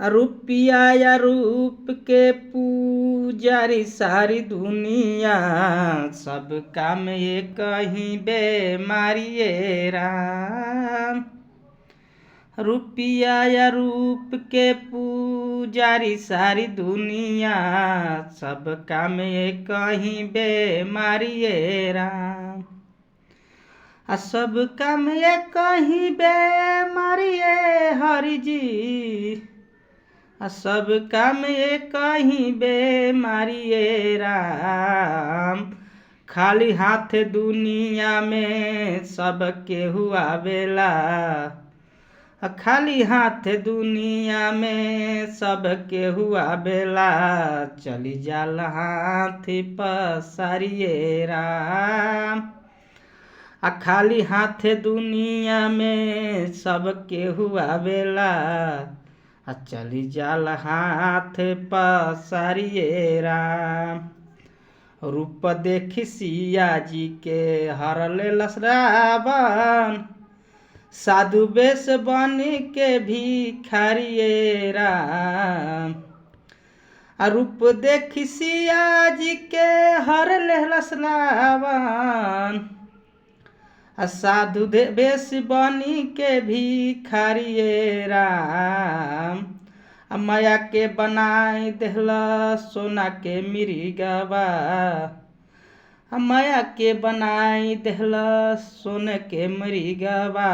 रुपया या रूप के पुजारी सारी दुनिया, सब काम ये कहीं बेमारिये राम। रुपया या रूप के पुजारी सारी दुनिया, सब काम ये कहीं बेमारिये राम। सब काम ये कहीं बेमारिये हरि जी, सब काम ये कहीं बेमारिये राम। खाली हाथ दुनिया में सब केहू आवेला, खाली हाथ दुनिया में सब केहू आवेला। चली जाला हाथ पसारिये राम। खाली हाथ दुनिया में सब केहू आवेला, चली जाल हाथ पसारिये राम। रूप देखी सिया जी के हरले रावण, साधु बेश बनी के भिखारिये राम। रूप देखी सिया जी के हरले रावण, साधु बेश बनी के भिखारिये राम। माया के बनाई देहला सोना के मिर्गवा, माया के बनाई देहला सोने के मृगवा।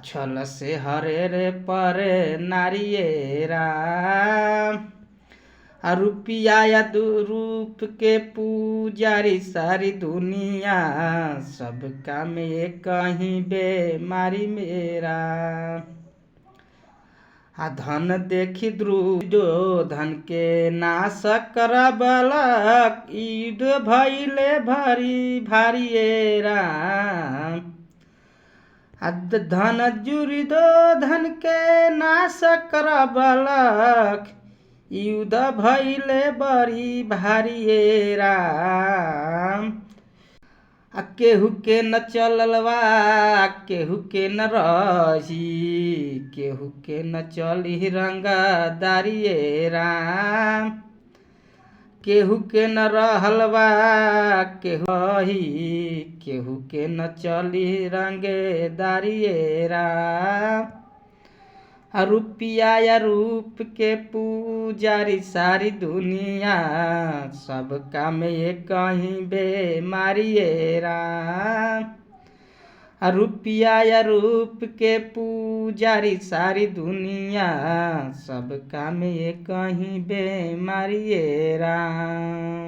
छल से हरे रे परे नारिये राम। रुपया या रूप के पुजारी सारी दुनिया, सब काम ये कहीं बेमारी मेरा। धन देखी दुर्योधन के नाश करबलक, युद्ध भइले भारी भारिये राम। धन दुर्योधन के नाश करबलक, युद्ध भइले बड़ी भारिये राम। केहू के न चललवा केहू के न रही, केहू के न चली रंगदारिये राम। केहू के न रहलवा केहू रही, केहू के न चली रंगदारिये राम। रुपया या रूप के पुजारी सारी दुनिया, सब काम ये कहीं बेमारिये राम। रुपया या रूप के पुजारी सारी दुनिया, सब काम ये कहीं बेमारिये राम।